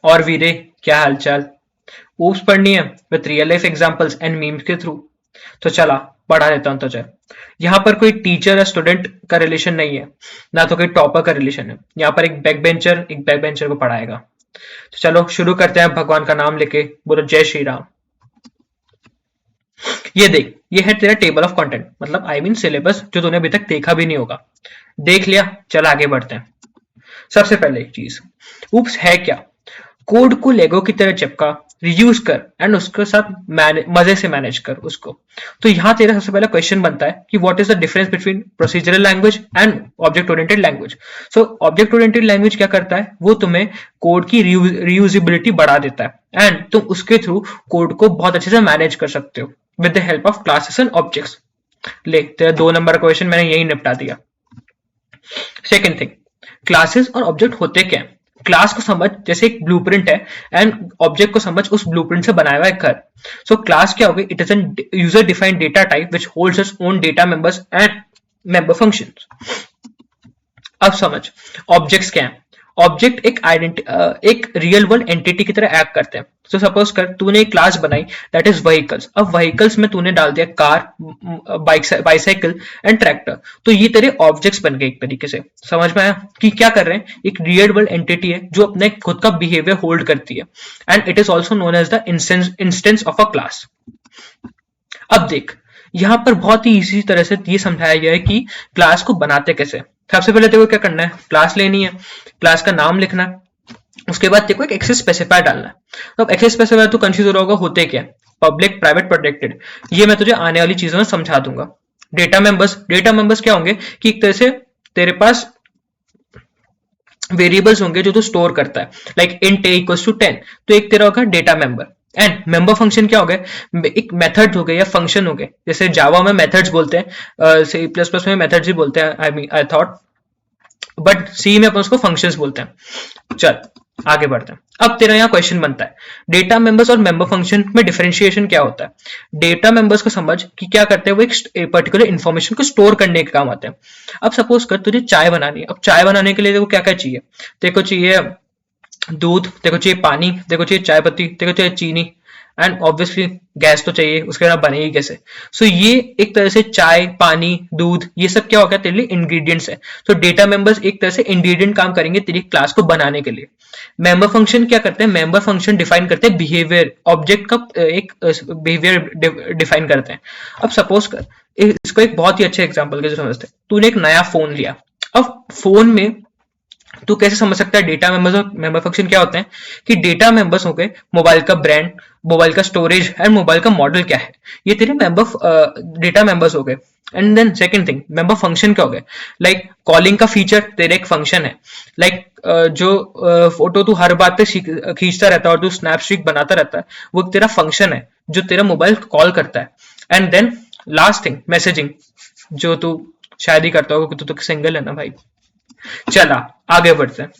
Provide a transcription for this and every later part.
और वीरे, क्या हालचाल? ऊप्स पढ़नी है with real life examples and memes के थ्रू। तो चला पढ़ा देता हूं तुझे। यहाँ पर कोई टीचर या स्टूडेंट का रिलेशन नहीं है, ना तो कोई टॉपर का रिलेशन है। यहाँ पर एक बैक बेंचर को पढ़ाएगा। तो चलो शुरू करते हैं भगवान का नाम लेके। बोलो जय श्री राम। ये देख, ये है तेरा टेबल ऑफ कंटेंट, मतलब आई मीन सिलेबस, जो तूने अभी तक देखा भी नहीं होगा। देख लिया? चल आगे बढ़ते हैं। सबसे पहले एक चीज, ऊप्स है क्या? कोड को लेगो की तरह चिपका, रियूज कर एंड उसके साथ मजे से मैनेज कर उसको। तो यहाँ तेरा सबसे पहला क्वेश्चन बनता है कि what is the difference between procedural language and object oriented language. So object oriented language क्या करता है, वो तुम्हें कोड की रियूजिबिलिटी बढ़ा देता है एंड तुम उसके थ्रू कोड को बहुत अच्छे से मैनेज कर सकते हो with the help of classes and objects. ले, तेरा 2 नंबर का क्वेश्चन मैंने यही निपटा दिया। सेकेंड थिंग, क्लासेस और ऑब्जेक्ट होते क्या है? क्लास को समझ जैसे एक ब्लूप्रिंट है एंड ऑब्जेक्ट को समझ उस ब्लूप्रिंट से बनाया हुआ एक घर। सो क्लास क्या होगी? It is an user defined data type which holds its own data members and member functions. अब समझ ऑब्जेक्ट्स क्या है। ऑब्जेक्ट एक रियल वर्ल्ड एंटिटी की तरह एक्ट करते हैं। तो सपोज कर तूने एक क्लास बनाई दैट इज व्हीकल्स। अब व्हीकल्स में तूने डाल दिया कार, बाइसाइकिल एंड ट्रैक्टर। तो ये तेरे ऑब्जेक्ट्स बन गए एक तरीके से। समझ में आया कि क्या कर रहे हैं? एक रियल वर्ल्ड एंटिटी है जो अपने खुद का बिहेवियर होल्ड करती है and it is also known as the instance of a class. अब देख, यहां पर बहुत ही इजी तरह से ये समझाया गया है कि क्लास को बनाते कैसे। सबसे पहले तेरे को क्या करना है, क्लास लेनी है, क्लास का नाम लिखना है, उसके बाद तेरे को एक एक्सेस स्पेसिफायर डालना है। तो अब एक्सेस स्पेसिफायर तो कंफ्यूज हो रहा होगा, होते क्या है? Public, private, protected. ये मैं तुझे आने वाली चीजों में समझा दूंगा। डेटा मेंबर्स क्या होंगे कि एक तरह से तेरे पास वेरिएबल्स होंगे जो तू स्टोर करता है, like int a equals to 10। तो एक तेरा होगा data member. And member function क्या हो गए? एक मेथड हो गए या फंक्शन हो गए। जैसे जावा में मेथड्स बोलते हैं, सी प्लस प्लस में मेथड्स ही बोलते हैं, आई थॉट, बट सी में अपन उसको फंक्शंस बोलते हैं। चल आगे बढ़ते हैं। अब तेरा यहाँ क्वेश्चन बनता है, डेटा मेंबर्स और मेंबर फंक्शन में डिफरेंशिएशन क्या होता है? डेटा मेंबर्स को समझ कि क्या करते हैं, वो एक पर्टिकुलर इन्फॉर्मेशन को स्टोर करने के काम आते हैं। अब सपोज कर तुझे चाय बनानी है। अब चाय बनाने के लिए देखो क्या क्या चाहिए। देखो चाहिए दूध, देखो चाहिए पानी, देखो चाहिए चाय पत्ती, देखो चाहिए चीनी एंड ऑब्वियसली गैस तो चाहिए, उसके बिना बनेगी कैसे? सो ये एक तरह से चाय, पानी, दूध, ये सब क्या होगा तेरे लिए? इंग्रेडिएंट्स है। तो डेटा मेंबर्स एक तरह से इंग्रेडिएंट काम करेंगे तेरी क्लास को बनाने के लिए। मेंबर फंक्शन क्या करते हैं? मेंबर फंक्शन डिफाइन करते हैं बिहेवियर, ऑब्जेक्ट का एक बिहेवियर डिफाइन करते हैं। अब सपोज कर, इसको एक बहुत ही अच्छे एग्जांपल के समझते हैं। तूने एक नया फोन लिया। अब फोन में तू कैसे समझ सकता है डेटा मेंबर्स और मेंबर फंक्शन क्या होते हैं? कि डेटा मेंबर्स हो गए मोबाइल का ब्रांड, मोबाइल का स्टोरेज एंड मोबाइल का मॉडल क्या है, ये तेरे डेटा मेंबर्स हो गए। And then second thing, member function क्या हो गए? लाइक कॉलिंग का फीचर तेरे एक फंक्शन है। लाइक जो फोटो तू हर बात पे खींचता रहता है और तू स्नैप स्ट्रीक बनाता रहता है, वो तेरा फंक्शन है जो तेरा मोबाइल कॉल करता है। And then last thing, messaging, जो तू शायद ही करता होगा क्योंकि तू तो सिंगल है ना भाई। चला आगे बढ़ते हैं।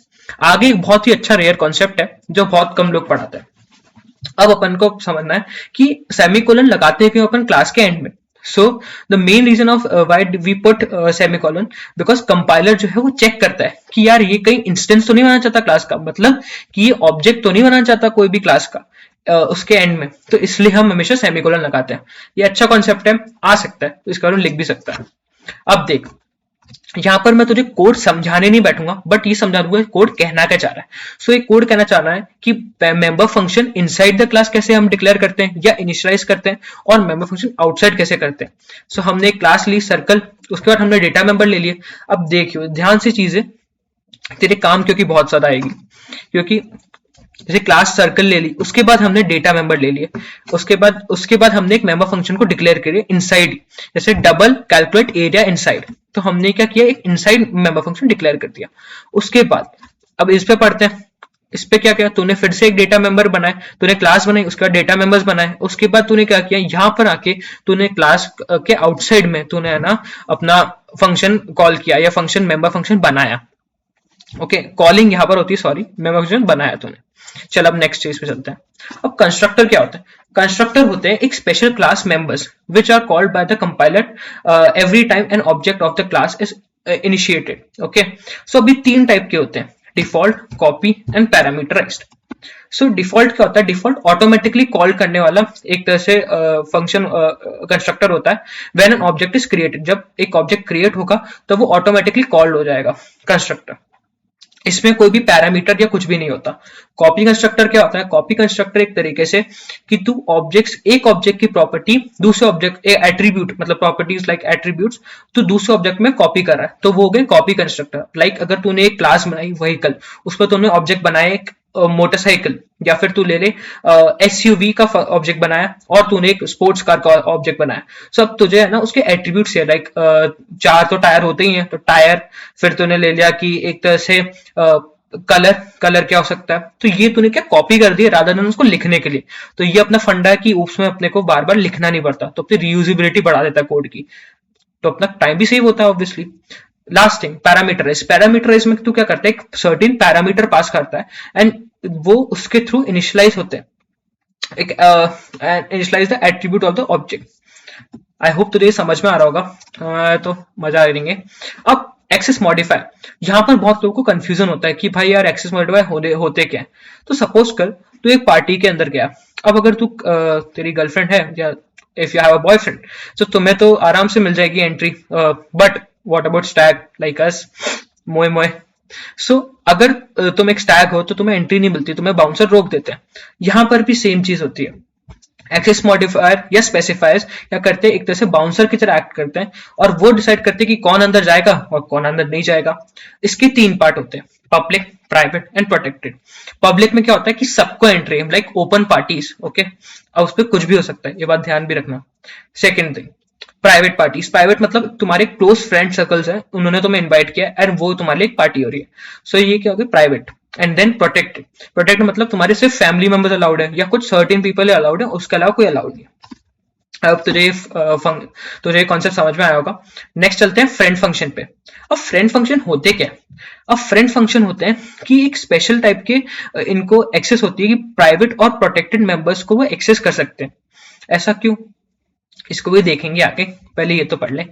आगे एक बहुत ही अच्छा रेयर कॉन्सेप्ट है जो बहुत कम लोग पढ़ाते हैं। अब अपन को समझना है कि सेमीकोलन लगाते हैं क्यों अपन क्लास के एंड में। So the main reason of why we put semicolon, because compiler जो है वो चेक करता है कि यार ये कहीं इंस्टेंस तो नहीं बनाना चाहता क्लास का, मतलब कि ये ऑब्जेक्ट तो नहीं बनाना चाहता कोई भी क्लास का उसके एंड में। तो इसलिए हम हमेशा सेमीकोलन लगाते हैं। ये अच्छा कॉन्सेप्ट है, आ सकता है तो इसके बारे में लिख भी सकता है। अब देख, यहां पर मैं तुझे कोड समझाने नहीं बैठूंगा, बट ये समझा दूंगा कोड कहना क्या चाह रहा है। सो एक कोड कहना चाह रहा है कि member function inside the class कैसे हम डिक्लेयर करते हैं या इनिशियलाइज करते हैं, और मेंबर फंक्शन आउटसाइड कैसे करते हैं। सो हमने एक क्लास ली सर्कल, उसके बाद हमने डेटा मेंबर ले लिए। अब देखियो ध्यान से चीजें तेरे काम क्योंकि बहुत ज्यादा आएगी, क्योंकि जैसे क्लास सर्कल ले ली, उसके बाद हमने डेटा मेंबर ले लिए, उसके बाद हमने एक मेंबर फंक्शन को डिक्लेयर किया इनसाइड, जैसे डबल कैलकुलेट एरिया इनसाइड। तो हमने क्या किया, एक इनसाइड मेंबर फंक्शन डिक्लेयर कर दिया। उसके बाद अब इस पे पढ़ते हैं। इस पे क्या किया तूने, फिर से एक डेटा मेंबर बनाए, तूने क्लास बनाई, उसके बाद डेटा मेंबर्स बनाए। उसके बाद तूने क्या किया, यहां पर आके तूने क्लास के आउटसाइड में तूने है ना अपना फंक्शन कॉल किया या फंक्शन मेंबर फंक्शन बनाया। ओके, कॉलिंग यहां पर होती है, सॉरी, मेंबर फंक्शन बनाया तूने। चल अब नेक्स्ट चीज पे चलते हैं। अब कंस्ट्रक्टर क्या होता है? कंस्ट्रक्टर होते हैं एक special class members which are called by the compiler every time an object of the class is initiated. Okay, so अभी 3 टाइप के होते हैं, default, copy and parameterized. So default क्या होता है? डिफॉल्ट ऑटोमेटिकली कॉल करने वाला एक तरह से फंक्शन कंस्ट्रक्टर होता है when an object is created. जब एक ऑब्जेक्ट क्रिएट होगा तो वो ऑटोमेटिकली कॉल्ड हो जाएगा कंस्ट्रक्टर। इसमें कोई भी पैरामीटर या कुछ भी नहीं होता। कॉपी कंस्ट्रक्टर क्या होता है? कॉपी कंस्ट्रक्टर एक तरीके से कि तू ऑब्जेक्ट्स, एक ऑब्जेक्ट की प्रॉपर्टी दूसरे ऑब्जेक्ट, एट्रीब्यूट मतलब प्रॉपर्टीज लाइक एट्रीब्यूट्स, तो दूसरे ऑब्जेक्ट में कॉपी कर रहा है, तो वो हो गए कॉपी कंस्ट्रक्टर। लाइक अगर तूने एक क्लास बनाई व्हीकल, उस पर तूने ऑब्जेक्ट बनाया एक मोटरसाइकिल, या फिर तू ले ले एसयूवी का ऑब्जेक्ट बनाया, और तूने एक स्पोर्ट्स कार का ऑब्जेक्ट बनाया। सो अब तुझे है ना उसके एट्रीब्यूट्स है, लाइक चार तो टायर होते ही हैं, तो टायर, फिर तूने ले लिया कि एक तरह से कलर, कलर क्या हो सकता है, तो ये तूने क्या कॉपी कर दिया रादर देन उसको लिखने के लिए। तो ये अपना फंडा है कि उसमें अपने को बार बार लिखना नहीं पड़ता, तो अपनी रीयूजेबिलिटी बढ़ा देता है कोड की, तो अपना टाइम भी सेव होता है obviously. Last thing, parameterise. Parameterise में तू क्या करता है? एक सर्टेन पैरामीटर पास करता है एंड वो उसके थ्रू इनिशियलाइज होते हैं, एक initialise the attribute of the object. I hope तुझे समझ में आ रहा होगा, तो मजा आ रहेंगे। अब एक्सेस मॉडिफायर, यहाँ पर बहुत लोगों को कंफ्यूजन होता है कि भाई यार एक्सेस मॉडिफायर होते क्या है। तो सपोज कर तू एक पार्टी के अंदर गया, अब अगर तू तेरी गर्लफ्रेंड है या if you have a boyfriend, तो तुम्हें तो आराम से मिल जाएगी entry, but what about Stag like us, मोए मोए। सो अगर तुम एक स्टैग हो तो तुम्हें एंट्री नहीं मिलती, तुम्हें बाउंसर रोक देते हैं। यहां पर भी सेम चीज होती है। एक्सेस मॉडिफायर या स्पेसिफायर्स क्या करते हैं? एक तरह से बाउंसर की तरह एक्ट करते हैं और वो डिसाइड करते हैं कि कौन अंदर जाएगा और कौन अंदर नहीं जाएगा। इसके तीन पार्ट होते हैं, public, private and protected. Public में क्या होता है कि सबको एंट्री है, लाइक ओपन पार्टीज, ओके, और उस पर कुछ भी हो सकता है, ये बात ध्यान भी रखना। Second thing, private parties. Private मतलब तुम्हारे क्लोज फ्रेंड सर्कल्स हैं, उन्होंने तुम्हें इनवाइट किया एंड वो तुम्हारे लिए एक पार्टी हो रही है, सो ये क्या हो गया? Private. And then protected. Protect मतलब तुम्हारे सिर्फ फैमिली मेंबर्स अलाउड है या कुछ सर्टेन पीपल अलाउड है, उसके अलावा कोई अलाउड नहीं है। अब तुझे कॉन्सेप्ट समझ में आया होगा। नेक्स्ट चलते हैं फ्रेंड फंक्शन पे। अब फ्रेंड फंक्शन होते क्या है? अब फ्रेंड फंक्शन होते हैं कि एक स्पेशल टाइप के इनको एक्सेस होती है कि प्राइवेट और प्रोटेक्टेड मेंबर्स को वो एक्सेस कर सकते हैं। ऐसा क्यों? इसको भी देखेंगे आगे, पहले ये तो पढ़ ले।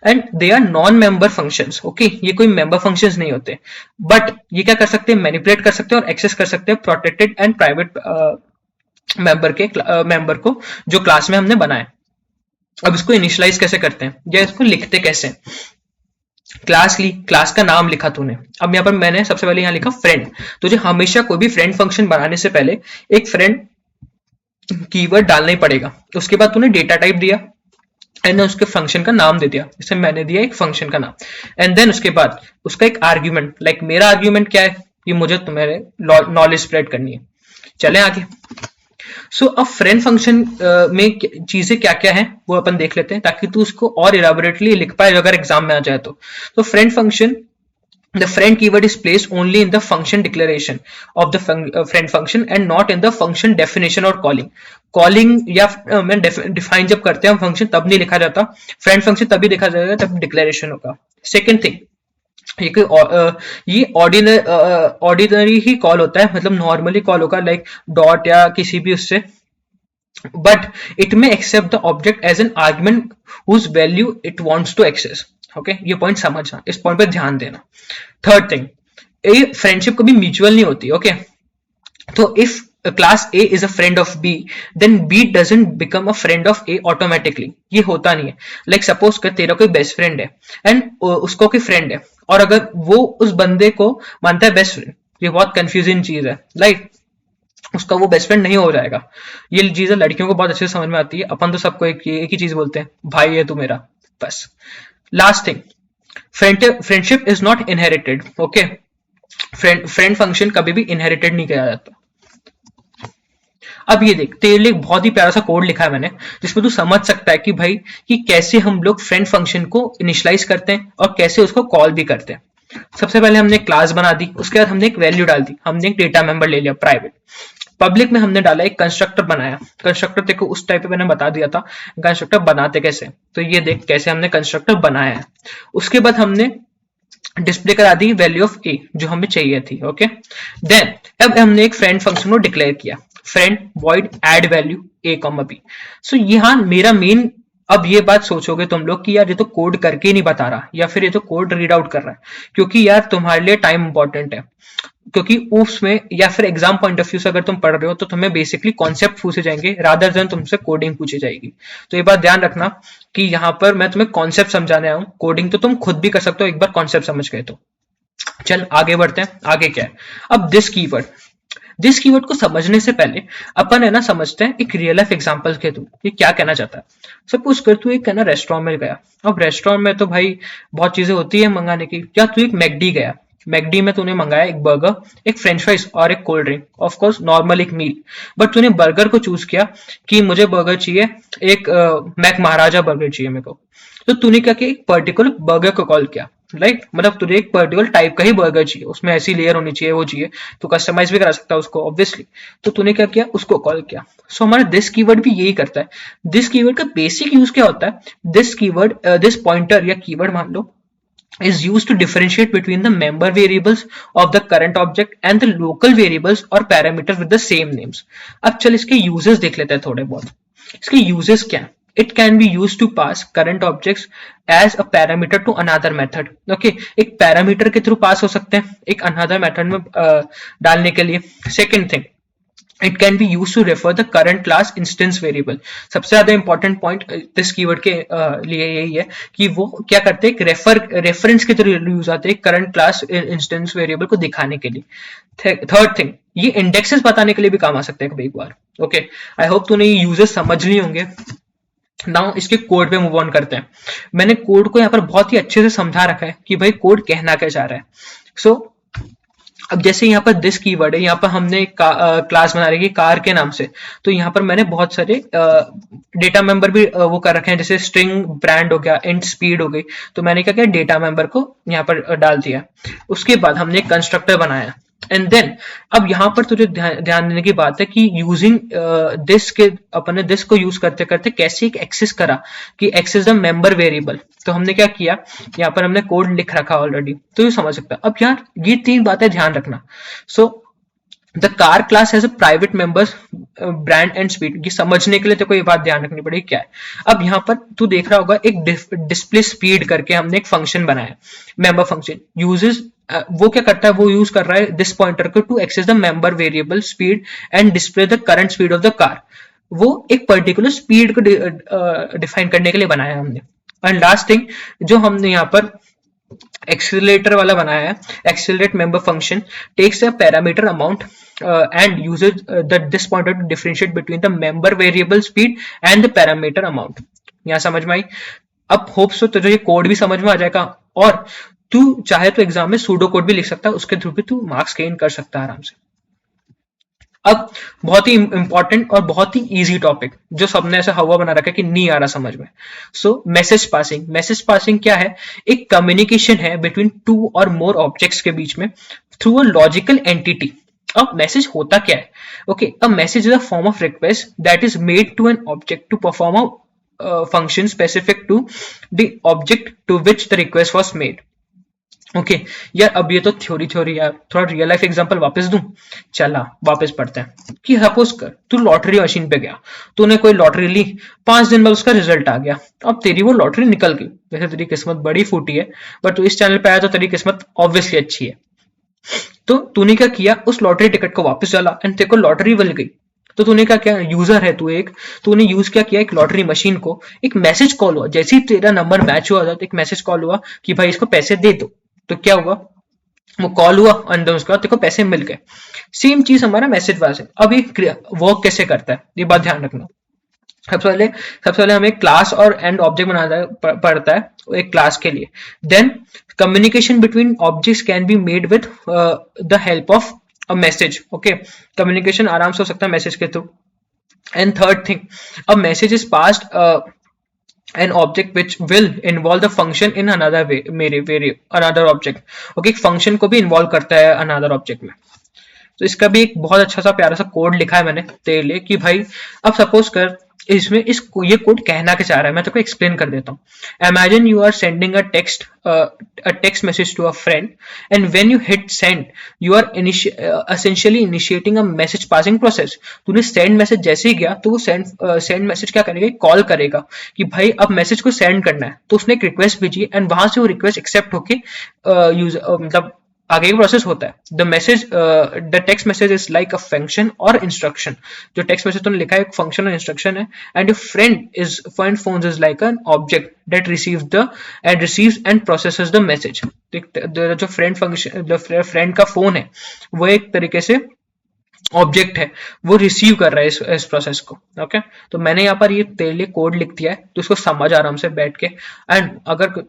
And they are non member functions, okay, ये कोई मेंबर फंक्शंस नहीं होते, बट ये क्या कर सकते हैं? मैनिपुलेट कर सकते हैं और एक्सेस कर सकते हैं प्रोटेक्टेड एंड प्राइवेट मेंबर को जो क्लास में हमने बनाया। अब इसको इनिशियलाइज कैसे करते हैं या इसको लिखते कैसे? क्लास ली, क्लास का नाम लिखा तूने। अब यहाँ पर मैंने सबसे पहले यहाँ लिखा फ्रेंड। तुझे हमेशा कोई भी फ्रेंड फंक्शन बनाने से पहले एक फ्रेंड कीवर्ड डालना ही पड़ेगा। उसके बाद तूने डेटा टाइप दिया एंड उसके फंक्शन का नाम दे दिया, जैसे मैंने दिया एक फंक्शन का नाम, एंड देन उसके बाद उसका एक आर्ग्यूमेंट, लाइक मेरा आर्ग्यूमेंट क्या है, ये मुझे तुम्हारे नॉलेज स्प्रेड करनी है। चले आगे। सो अब फ्रेंड फंक्शन में चीजें क्या क्या है वो अपन देख लेते हैं, ताकि तू उसको और इलाबोरेटली लिख पाए अगर एग्जाम में आ जाए तो friend function, the friend keyword is placed only in the function declaration of the friend function and not in the function definition or calling. calling या मैं define जब करते हैं हम function तब नहीं लिखा जाता, friend function तभी लिखा जाएगा जब declaration होगा। second thing, ये ऑर्डिनरी ही कॉल होता है, मतलब नॉर्मली कॉल होगा लाइक डॉट या किसी भी उससे, but it may accept the object as an argument whose value it wants to access. Okay, ये पॉइंट समझना, इस पॉइंट पे ध्यान देना। थर्ड थिंग, ये फ्रेंडशिप कभी म्यूचुअल नहीं होती, ओके। तो if class A is a friend of B, then B doesn't become a friend of A automatically, ये होता नहीं है। लाइक सपोज कर तेरा कोई बेस्ट फ्रेंड है एंड उसको कोई फ्रेंड है, और अगर वो उस बंदे को मानता है बेस्ट फ्रेंड, ये बहुत कंफ्यूजिंग चीज है, लाइक उसका वो बेस्ट फ्रेंड नहीं हो जाएगा। ये चीजें लड़कियों को बहुत अच्छे से समझ में आती है, अपन तो सबको एक ही चीज बोलते हैं, भाई है तू मेरा, बस। Last thing, friendship is not inherited, okay. Friend function कभी भी इनहेरिटेड नहीं किया जाता। अब ये देख, तेरे लिए बहुत ही प्यारा सा कोड लिखा है मैंने, जिसमें तू समझ सकता है कि भाई कि कैसे हम लोग फ्रेंड फंक्शन को इनिशियलाइज करते हैं और कैसे उसको कॉल भी करते हैं। सबसे पहले हमने क्लास बना दी, उसके बाद हमने एक वैल्यू डाल दी, हमने एक डेटा मेंबर ले लिया प्राइवेट। पब्लिक में हमने डाला एक कंस्ट्रक्टर बनाया। कंस्ट्रक्टर देखो उस टाइप पे मैंने बता दिया था कंस्ट्रक्टर बनाते कैसे, तो ये देख कैसे हमने कंस्ट्रक्टर बनाया है। उसके बाद हमने डिस्प्ले करा दी वैल्यू ऑफ ए जो हमें चाहिए थी, ओके। देन अब हमने एक फ्रेंड फंक्शन को डिक्लेयर किया, फ्रेंड वॉइड एड वैल्यू ए कॉमा बी। सो यहाँ मेरा मेन अब ये बात सोचोगे तुम लोग कि यार ये तो कोड करके ही नहीं बता रहा, या फिर ये तो कोड रीड आउट कर रहा है, क्योंकि यार तुम्हारे लिए टाइम इंपॉर्टेंट है। क्योंकि उसमें या फिर एग्जाम पॉइंट ऑफ व्यू से अगर तुम पढ़ रहे हो तो तुम्हें बेसिकली कॉन्सेप्ट पूछे जाएंगे रादर देन तुमसे कोडिंग पूछी जाएगी। तो ये बात ध्यान रखना कि यहाँ पर मैं तुम्हें कॉन्सेप्ट समझाने आया हूँ, कोडिंग तो तुम खुद भी कर सकते हो एक बार कॉन्सेप्ट समझ गए तो। चल आगे बढ़ते हैं, आगे क्या है। अब दिस कीवर्ड को समझने से पहले अपन है ना समझते हैं एक रियल लाइफ एग्जांपल के थ्रू ये क्या कहना चाहता है। सपोज कर तू एक है ना रेस्टोरेंट में गया। अब रेस्टोरेंट में तो भाई बहुत चीजें होती है मंगाने की, या तू एक मैकडी गया, मैकडी में तूने मंगाया एक बर्गर, एक फ्रेंच फ्राइज और एक cold drink, of course normal एक मील, बट तूने बर्गर को चूज किया कि मुझे बर्गर चाहिए, एक मैक महाराजा बर्गर चाहिए मेरे को। तो तूने क्या किया, एक पर्टिकुलर बर्गर को कॉल किया, राइट, मतलब तुझे एक पर्टिकुलर टाइप का ही बर्गर चाहिए, उसमें ऐसी लेयर होनी चाहिए, वो चाहिए, तो कस्टमाइज भी करा सकता है उसको ऑब्वियसली। तो तूने क्या किया, उसको कॉल किया। सो हमारा दिस कीवर्ड भी यही करता है। दिस कीवर्ड का बेसिक यूज क्या होता है, दिस कीवर्ड दिस पॉइंटर या कीवर्ड मान लो is used to differentiate between the member variables of the current object and the local variables or parameter with the same names। अब चल इसके uses देख लेते हैं थोड़े बहुत। इसके यूजेस क्या है, it can be used to pass current objects as a parameter to another method। okay, एक पैरामीटर के थ्रू पास हो सकते हैं एक अनदर मेथड में डालने के लिए। Second thing, it can be used to refer the current class instance variable। सबसे ज्यादा इंपॉर्टेंट पॉइंट दिस कीवर्ड के लिए यही है कि वो क्या करते हैं, रेफरेंस के थ्रू यूज आते हैं करंट क्लास इंस्टेंस वेरिएबल को दिखाने के लिए। थर्ड थिंग, ये इंडेक्सेस बताने के लिए भी काम आ सकते हैं कभी एक बार। ओके, आई होप तूने ये यूजेस समझ लिए होंगे। नाउ इसके कोड पे मूव ऑन करते हैं। मैंने कोड को यहाँ पर बहुत ही अच्छे से समझा रखा है कि भाई कोड कहना क्या चाह रहा है। सो अब जैसे यहाँ पर दिस कीवर्ड है, यहाँ पर हमने एक क्लास बना रखी है कार के नाम से, तो यहाँ पर मैंने बहुत सारे डेटा मेंबर भी वो कर रखे हैं, जैसे स्ट्रिंग ब्रांड हो गया, इंट स्पीड हो गई, तो मैंने क्या किया, डेटा मेंबर को यहाँ पर डाल दिया। उसके बाद हमने एक कंस्ट्रक्टर बनाया एंड देन अब यहाँ पर तुझे ध्यान देने की बात है कि यूजिंग दिस के अपने दिस को यूज करते करते कैसे एक एक्सेस करा कि एक्सेस द मेंबर वेरिएबल। तो हमने क्या किया, यहाँ पर हमने कोड लिख रखा ऑलरेडी, तो ये समझ सकता है। अब यार ये तीन बातें ध्यान रखना। So the car class has a private members brand and speed, ये समझने के लिए तेरे को ये बात ध्यान रखनी पड़ेगी क्या है। अब यहाँ पर तू देख रहा होगा एक डिस्प्ले स्पीड करके हमने एक फंक्शन बनाया, मेंबर फंक्शन यूजेस वो क्या करता है, वो यूज कर रहा है दिस पॉइंटर को to access the member variable speed and display the current speed of the car. वो एक पर्टिकुलर स्पीड को डिफाइन करने के लिए बनाया हमने। एंड लास्ट थिंग जो हमने यहाँ पर एक्सीलरेटर वाला बनाया है, accelerate member function takes a parameter amount and uses this pointer to differentiate between the member variable speed and the parameter amount। यहाँ समझ में आई। अब होप सो तुझे ये कोड भी समझ में आ जाएगा, और तू चाहे तो एग्जाम में सूडो कोड भी लिख सकता है, उसके थ्रू भी तू मार्क्स गेन कर सकता है आराम से। अब बहुत ही इंपॉर्टेंट और बहुत ही इजी टॉपिक जो सबने ऐसा हवा बना रखा है कि नहीं आ रहा समझ में। सो मैसेज पासिंग। मैसेज पासिंग क्या है, एक कम्युनिकेशन है बिटवीन टू और मोर ऑब्जेक्ट्स के बीच में थ्रू अ लॉजिकल एंटिटी। अब मैसेज होता क्या है, okay, a message is a form of request that is made to an object to perform a function specific to the object to which the request was made. Okay यार, अब ये तो theory यार, थोड़ा real life example वापस दूं। चला वापस पढ़ते हैं कि सपोज कर तू लॉटरी मशीन पे गया, तूने कोई लॉटरी ली, 5 दिन बाद उसका रिजल्ट आ गया, अब तेरी वो लॉटरी निकल गई। वैसे तेरी किस्मत बड़ी फूटी है, बट तू इस चैनल पे आया तो तेरी किस्मत ऑब्वियसली अच्छी है। तो तूने क्या किया, उस लॉटरी टिकट को वापस डाला एंड तेरे को लॉटरी मिल गई। तो तूने क्या किया, यूजर है तू एक, तूने यूज क्या किया, एक लॉटरी मशीन को एक मैसेज कॉल हुआ, जैसे ही तेरा नंबर मैच हुआ था तो एक मैसेज कॉल हुआ कि भाई इसको पैसे दे दो। तो क्या हुआ, वो कॉल हुआ एंड उसके बाद तेरे को पैसे मिल गए। सेम चीज हमारा मैसेज वाला है। अब ये वर्क कैसे करता है, ये बात ध्यान रखना। सबसे पहले हमें क्लास और एंड ऑब्जेक्ट बनाना पड़ता है एक क्लास के लिए। Then communication between objects can be made with the help of a message. Okay, communication आराम से हो सकता है मैसेज के थ्रू। And third thing, a message is passed an object which will involve the function in another way, another object। okay, एक function को भी involve करता है another object में। तो इसका भी एक बहुत अच्छा सा प्यारा सा कोड लिखा है मैंने तेरे लिए कि भाई अब सपोज कर इसमें ये कोड कहना क्या चाह रहा है, मैं तेको एक्सप्लेन कर देता हूँ। Imagine you are sending a text message to a friend, and when you hit send you are essentially initiating a message passing process. तूने सेंड मैसेज जैसे ही गया तो वो सेंड मैसेज क्या करेगा, कॉल करेगा कि भाई अब मैसेज को सेंड करना है, तो उसने एक रिक्वेस्ट भेजी एंड वहां से वो रिक्वेस्ट एक्सेप्ट होके मतलब आगे का प्रोसेस होता है। The text message is like a function और इंस्ट्रक्शन। जो टेक्स्ट मैसेज तुमने लिखा है एक फंक्शन और इंस्ट्रक्शन है। And your friend phone is like an object that receives and processes the message. जो फ्रेंड का फोन है वो एक तरीके से ऑब्जेक्ट है, वो रिसीव कर रहा है इस प्रोसेस को। ओके, तो मैंने यहाँ पर ये तेरे लिए कोड लिख दिया है, तो इसको समझ आराम से बैठ के। एंड अगर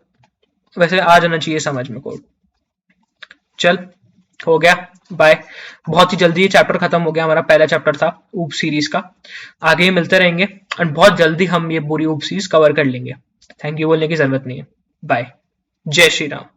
वैसे आ जाना चाहिए समझ में कोड। चल, हो गया, बाय। बहुत ही जल्दी ये चैप्टर खत्म हो गया, हमारा पहला चैप्टर था ऊप सीरीज का। आगे मिलते रहेंगे और बहुत जल्दी हम ये पूरी ऊप सीरीज कवर कर लेंगे। थैंक यू बोलने की जरूरत नहीं है। बाय। जय श्री राम।